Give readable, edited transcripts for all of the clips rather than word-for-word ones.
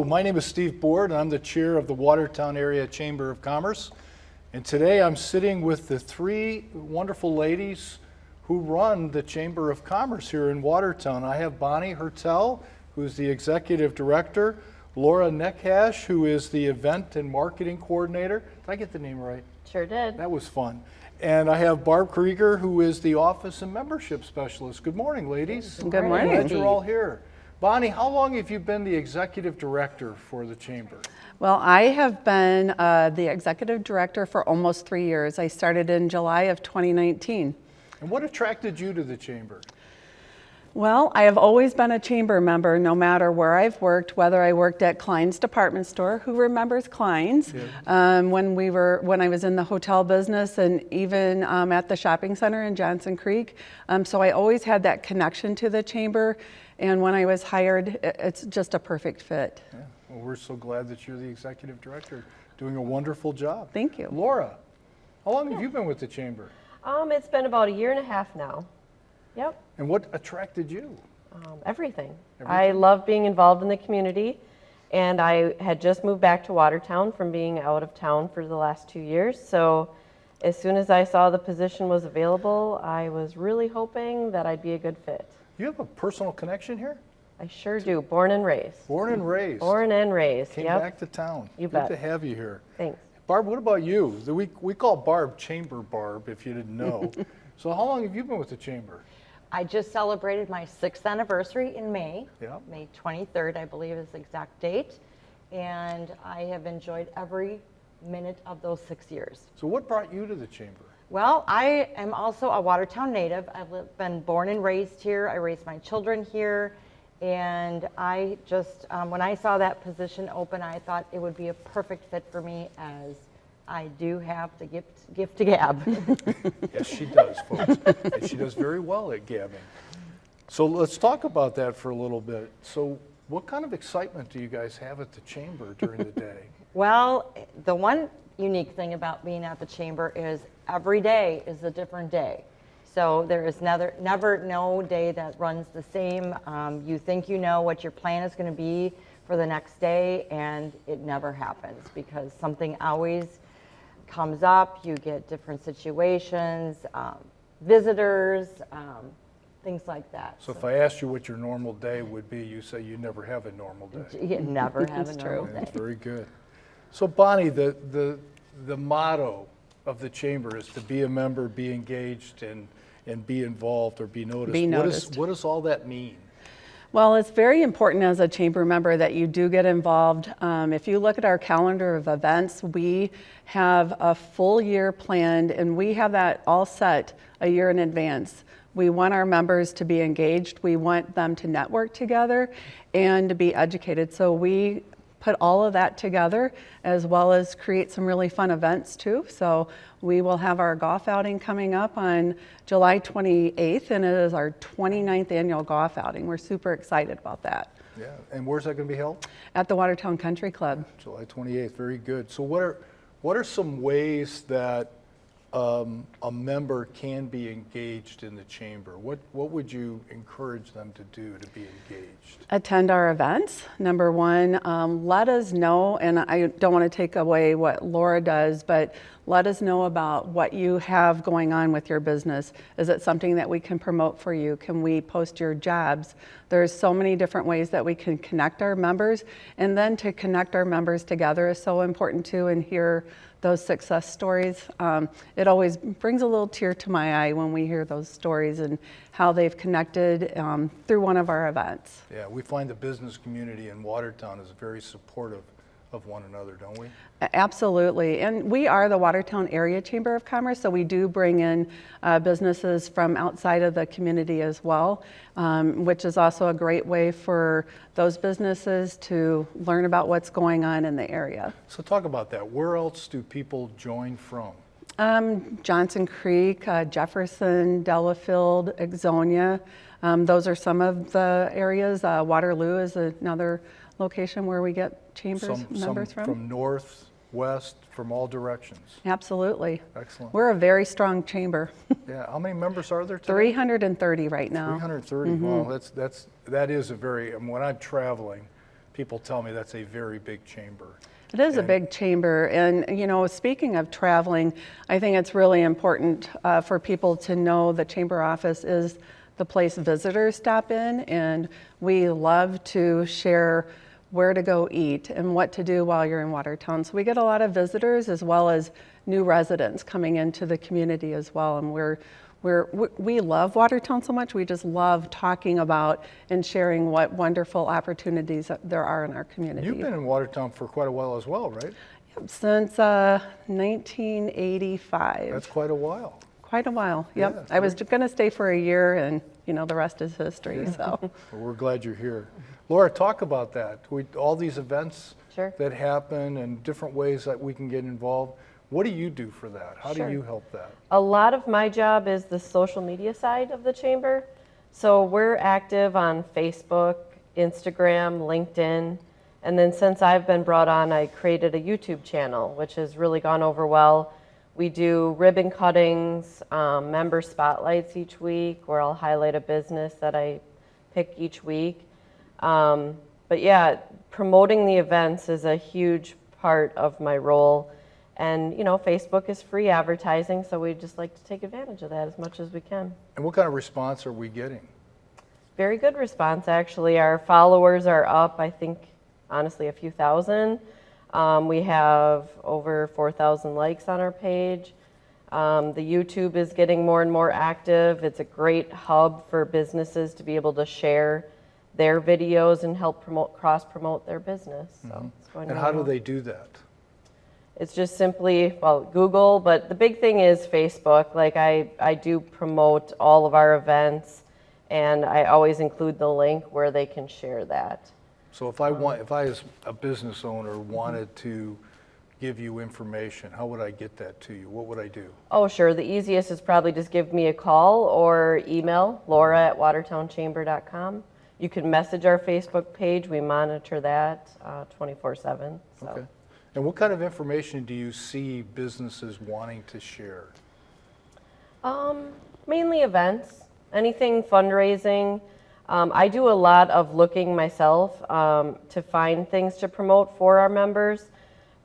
Hello, my name is Steve Board, and I'm the chair of the Watertown Area Chamber of Commerce. And today I'm sitting with the three wonderful ladies who run the Chamber of Commerce here in Watertown. I have Bonnie Hertel, who's the executive director, Laura Neckhash, who is the event and marketing coordinator. Did I get the name right? Sure did. That was fun. And I have Barb Krieger, who is the office and membership specialist. Good morning, ladies. Good morning. Glad you're all here. Bonnie, how long have you been the executive director for the Chamber? Well, I have been the executive director for almost 3 years. I started in July of 2019. And what attracted you to the Chamber? Well, I have always been a chamber member no matter where I've worked, whether I worked at Klein's department store, who remembers Klein's, Yeah. when I was in the hotel business, and even at the shopping center in Johnson Creek. So I always had that connection to the chamber, and when I was hired, it's just a perfect fit. Yeah. Well, we're so glad that you're the executive director, doing a wonderful job. Thank you. Laura, how long have you been with the Chamber? It's been about 1.5 years now. Yep, And what attracted you? everything. I love being involved in the community, and I had just moved back to Watertown from being out of town for the last 2 years. So as soon as I saw the position was available, I was really hoping that I'd be a good fit. You have a personal connection here? I sure do. Born and raised. Born and raised. Born and raised. Came Yep. back to town. You Good bet. to have you here. Thanks. Barb, what about you? We call Barb Chamber Barb, if you didn't know. So how long have you been with the Chamber? I just celebrated my 6th anniversary in May. Yeah. May 23rd, I believe is the exact date. And I have enjoyed every minute of those 6 years. So what brought you to the Chamber? Well, I am also a Watertown native. I've been born and raised here. I raised my children here. And I just, when I saw that position open, I thought it would be a perfect fit for me, as I do have the gift to gab. Yes, she does, folks. And she does very well at gabbing. So let's talk about that for a little bit. So what kind of excitement do you guys have at the Chamber during the day? Well, the one unique thing about being at the Chamber is every day is a different day. So there is never no day that runs the same. You think you know what your plan is going to be for the next day, and it never happens because something always comes up. You get different situations, visitors, things like that. So if I asked you what your normal day would be, you say you never have a normal day. You never have a That's normal true. day. That's very good. So Bonnie, the motto of the Chamber is to be a member, be engaged, and be involved or be noticed. Be noticed. What does all that mean? Well, it's very important as a chamber member that you do get involved. If you look at our calendar of events, we have a full year planned, and we have that all set a year in advance. We want our members to be engaged. We want them to network together and to be educated. So we put all of that together, as well as create some really fun events too. So we will have our golf outing coming up on July 28th, and it is our 29th annual golf outing. We're super excited about that. Yeah, and where's that going to be held? At the Watertown Country Club. July 28th, very good. So what are some ways that a member can be engaged in the Chamber? What would you encourage them to do to be engaged? Attend our events. Number one, let us know, and I don't want to take away what Laura does, but let us know about what you have going on with your business. Is it something that we can promote for you? Can we post your jobs? There's so many different ways that we can connect our members, and then to connect our members together is so important too, and hear those success stories. It always brings a little tear to my eye when we hear those stories and how they've connected through one of our events. Yeah, we find the business community in Watertown is very supportive of one another, don't we? Absolutely, and we are the Watertown Area Chamber of Commerce, so we do bring in businesses from outside of the community as well, which is also a great way for those businesses to learn about what's going on in the area. So talk about that. Where else do people join from? Johnson Creek, Jefferson, Delafield, Exonia, those are some of the areas. Waterloo is another location where we get chambers members from north, west, from all directions. Absolutely. Excellent. We're a very strong chamber. Yeah, how many members are there today? 330 right now. 330. Wow, that is a very, when I'm traveling, people tell me that's a very big chamber. It is a big chamber, and speaking of traveling, I think it's really important for people to know the chamber office is the place visitors stop in, and we love to share where to go eat and what to do while you're in Watertown. So we get a lot of visitors as well as new residents coming into the community as well, and we love Watertown so much. We just love talking about and sharing what wonderful opportunities there are in our community. You've been in Watertown for quite a while as well, right? Since 1985. That's quite a while. Quite a while, yep. Yeah, I was going to stay for a year, and the rest is history, so. Well, we're glad you're here. Laura, talk about that. All these events Sure. that happen and different ways that we can get involved. What do you do for that? How Sure. do you help that? A lot of my job is the social media side of the chamber. So we're active on Facebook, Instagram, LinkedIn. And then since I've been brought on, I created a YouTube channel, which has really gone over well. We do ribbon cuttings, member spotlights each week, where I'll highlight a business that I pick each week. But yeah, promoting the events is a huge part of my role. And Facebook is free advertising, so we just like to take advantage of that as much as we can. And what kind of response are we getting? Very good response, actually. Our followers are up, I think, honestly, a few thousand. We have over 4,000 likes on our page. The YouTube is getting more and more active. It's a great hub for businesses to be able to share their videos and help cross-promote their business. So it's going And really how do well. they do that? It's just simply, Google, but the big thing is Facebook. Like I do promote all of our events, and I always include the link where they can share that. So if I as a business owner wanted to give you information, how would I get that to you? What would I do? Oh, sure. The easiest is probably just give me a call or email, laura@watertownchamber.com. You can message our Facebook page. We monitor that 24/7. So. Okay. And what kind of information do you see businesses wanting to share? Mainly events, anything fundraising. I do a lot of looking myself to find things to promote for our members.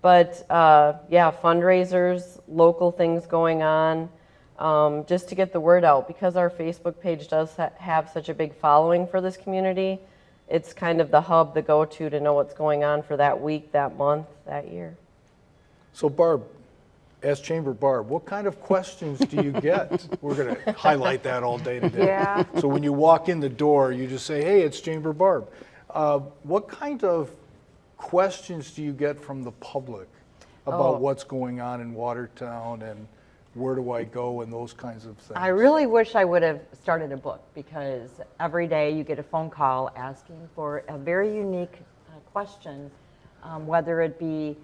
But yeah, fundraisers, local things going on, just to get the word out. Because our Facebook page does have such a big following for this community, it's kind of the hub, the go-to to know what's going on for that week, that month, that year. So Barb, as Chamber Barb, what kind of questions do you get? We're going to highlight that all day today. Yeah. So when you walk in the door, you just say, hey, it's Chamber Barb. What kind of questions do you get from the public about what's going on in Watertown and where do I go and those kinds of things? I really wish I would have started a book, because every day you get a phone call asking for a very unique question, whether it be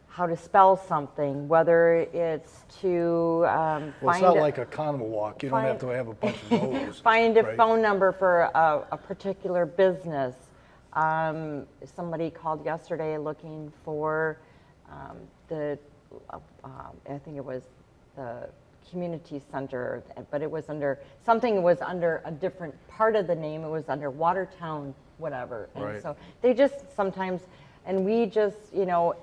how to spell something, whether it's to Well, it's not like a carnival walk. You don't have to have a bunch of those. find a right? phone number for a particular business. Somebody called yesterday looking for I think it was the community center, but it was under, something was under a different part of the name. It was under Watertown, whatever. And Right. so they just sometimes, and we just,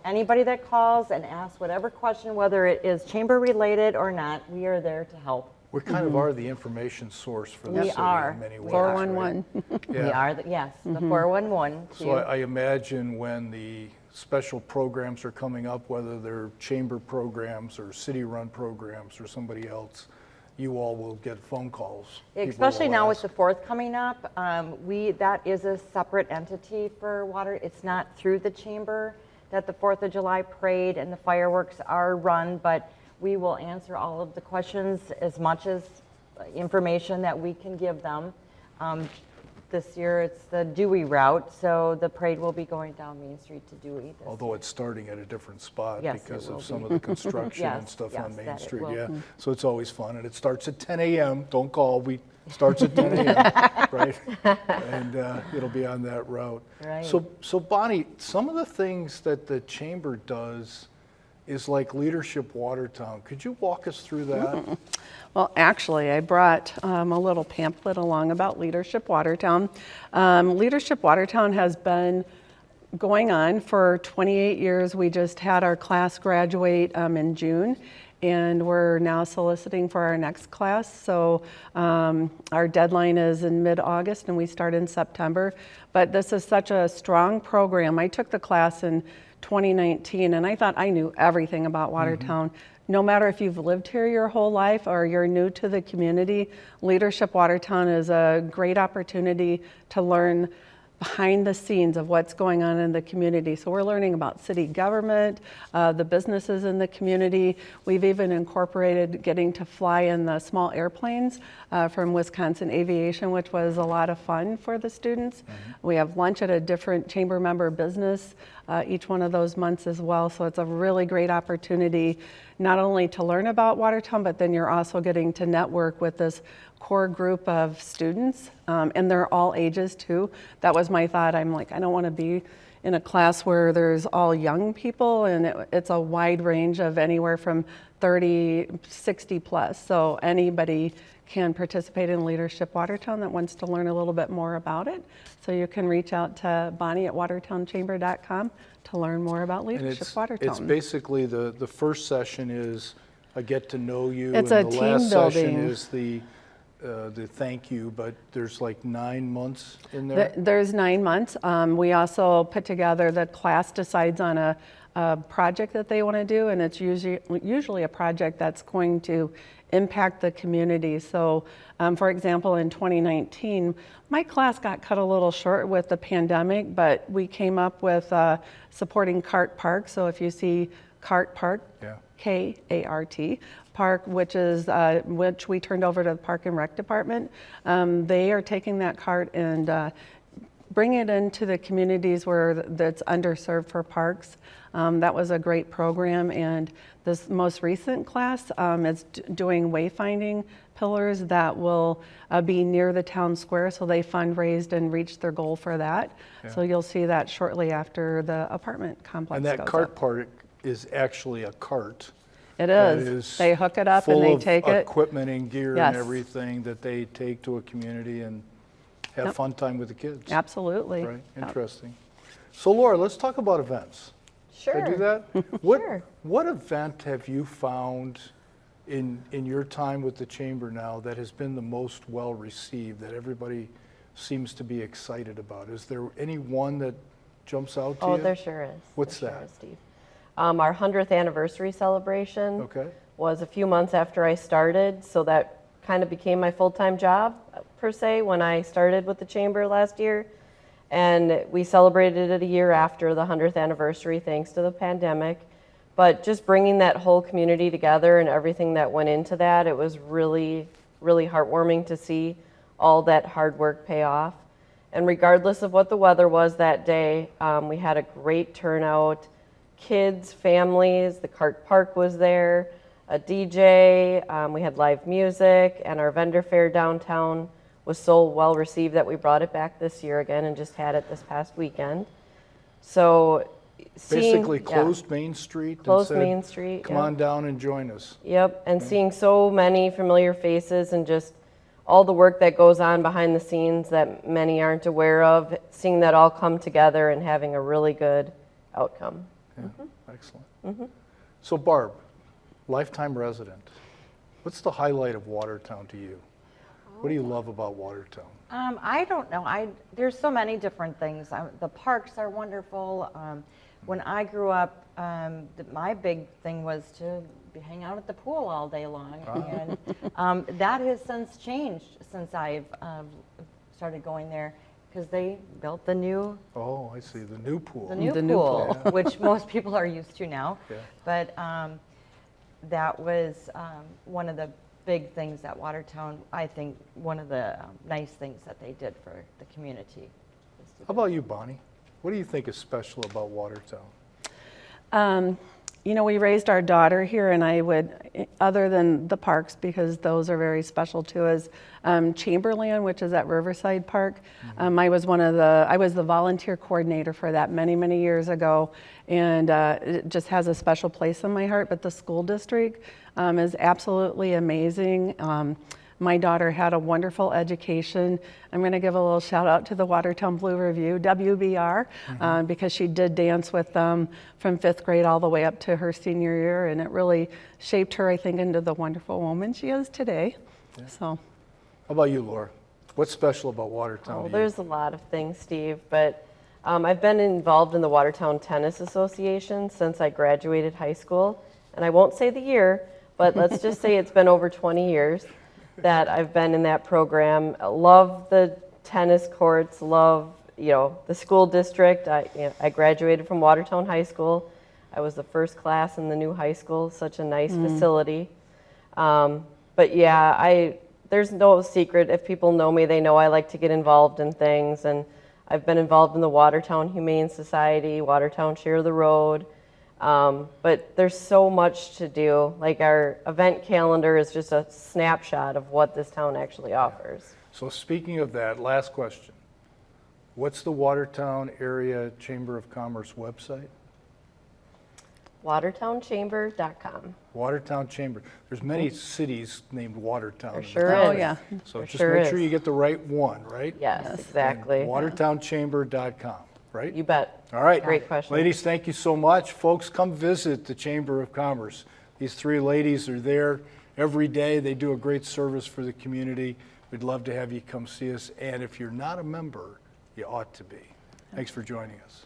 anybody that calls and asks whatever question, whether it is chamber related or not, we are there to help. We kind of are the information source for the We city are. in many ways. 411. right? We Yeah. are, yes, the 411. So I imagine when the special programs are coming up, whether they're chamber programs or city-run programs or somebody else, you all will get phone calls. People Especially will now with ask. the 4th coming up, that is a separate entity for water. It's not through the chamber that the 4th of July parade and the fireworks are run, but we will answer all of the questions as much as information that we can give them. This year it's the Dewey route, so the parade will be going down Main Street to Dewey. Although it's starting at a different spot Yes, it because will of some be. of the construction and Yes, stuff on yes, Main that it Street, will. yeah. So it's always fun, and it starts at 10 a.m. Don't call, starts at 10 a.m., right? And it'll be on that route. Right. So Bonnie, some of the things that the chamber does is like Leadership Watertown. Could you walk us through that? Well, actually, I brought a little pamphlet along about Leadership Watertown. Leadership Watertown has been going on for 28 years. We just had our class graduate in June, and we're now soliciting for our next class. So our deadline is in mid-August, and we start in September. But this is such a strong program. I took the class in 2019, and I thought I knew everything about Watertown. No matter if you've lived here your whole life or you're new to the community, Leadership Watertown is a great opportunity to learn behind the scenes of what's going on in the community. So we're learning about city government, the businesses in the community. We've even incorporated getting to fly in the small airplanes from Wisconsin Aviation, which was a lot of fun for the students. We have lunch at a different chamber member business each one of those months as well. So it's a really great opportunity not only to learn about Watertown, but then you're also getting to network with this core group of students, and they're all ages too. That was my thought. I'm like, I don't want to be in a class where there's all young people, and it's a wide range of anywhere from 30, 60 plus. So anybody can participate in Leadership Watertown that wants to learn a little bit more about it. So you can reach out to Bonnie at watertownchamber.com to learn more about And Leadership Watertown. it's basically the first session is a get to know you. It's and a the team last session building. is the thank you, but there's like 9 months in there. There's 9 months. We also put together, the class decides on a project that they want to do, and it's usually a project that's going to impact the community. So, for example, in 2019, my class got cut a little short with the pandemic, but we came up with supporting Cart Park. So if you see Cart Park, Yeah. K-A-R-T, Park, which we turned over to the Park and Rec Department. They are taking that cart and bringing it into the communities where that's underserved for parks. That was a great program, and this most recent class is doing wayfinding pillars that will be near the town square, so they fundraised and reached their goal for that. Yeah. So you'll see that shortly after the apartment complex And that goes cart up. part is actually a cart. It that is. They hook it up and full they of take it. equipment and gear Yes. and everything that they take to a community and have Yep. fun time with the kids. Absolutely. Right, Yep. interesting. So Laura, let's talk about events. Sure. Can I do that? What, Sure. what event have you found in your time with the chamber now that has been the most well-received, that everybody seems to be excited about? Is there any one that jumps out to you? Oh, there sure is. What's There sure that? is, Steve. Our 100th anniversary celebration Okay. was a few months after I started, so that kind of became my full-time job, per se, when I started with the chamber last year. And we celebrated it a year after the 100th anniversary, thanks to the pandemic. But just bringing that whole community together and everything that went into that, it was really, really heartwarming to see all that hard work pay off. And regardless of what the weather was that day, we had a great turnout. Kids, families, the cart park was there, a DJ, we had live music, and our vendor fair downtown was so well received that we brought it back this year again and just had it this past weekend. So Basically yeah, closed Main Street and closed said, Main Street. come yeah. on down and join us. Yep, and seeing so many familiar faces and just all the work that goes on behind the scenes that many aren't aware of, seeing that all come together and having a really good outcome. Yeah, excellent. So Barb, lifetime resident, what's the highlight of Watertown to you? What do you love about Watertown? I don't know. There's so many different things. The parks are wonderful. When I grew up, my big thing was to hang out at the pool all day long, and that has since changed since I've started going there, because they built the new Oh, I see, the new pool. the new The new pool, pool. which most people are used to now. Yeah. But that was one of the big things at Watertown. I think one of the nice things that they did for the community. How about you, Bonnie? What do you think is special about Watertown? You know, we raised our daughter here, and I would, other than the parks, because those are very special to us, Chamberlain, which is at Riverside Park. I was the volunteer coordinator for that many, many years ago, and it just has a special place in my heart. But the school district is absolutely amazing. My daughter had a wonderful education. I'm going to give a little shout out to the Watertown Blue Review, WBR, because she did dance with them from 5th grade all the way up to her senior year, and it really shaped her, I think, into the wonderful woman she is today. So, How about you, Laura? What's special about Watertown Well, to you? there's a lot of things, Steve, but I've been involved in the Watertown Tennis Association since I graduated high school, and I won't say the year, but let's just say it's been over 20 years that I've been in that program. I love the tennis courts, love the school district. I graduated from Watertown High School. I was the first class in the new high school, such a nice facility. But yeah, there's no secret. If people know me, they know I like to get involved in things, and I've been involved in the Watertown Humane Society, Watertown Share the Road. But there's so much to do. Like, our event calendar is just a snapshot of what this town actually offers. So speaking of that, last question. What's the Watertown Area Chamber of Commerce website? WatertownChamber.com. Watertown Chamber. There's many cities named Watertown. There in the sure country. is. yeah. So There just sure make is. sure you get the right one, right? Yes, exactly. WatertownChamber.com, right? You bet. All right. Great question. Ladies, thank you so much. Folks, come visit the Chamber of Commerce. These three ladies are there every day. They do a great service for the community. We'd love to have you come see us. And if you're not a member, you ought to be. Thanks for joining us.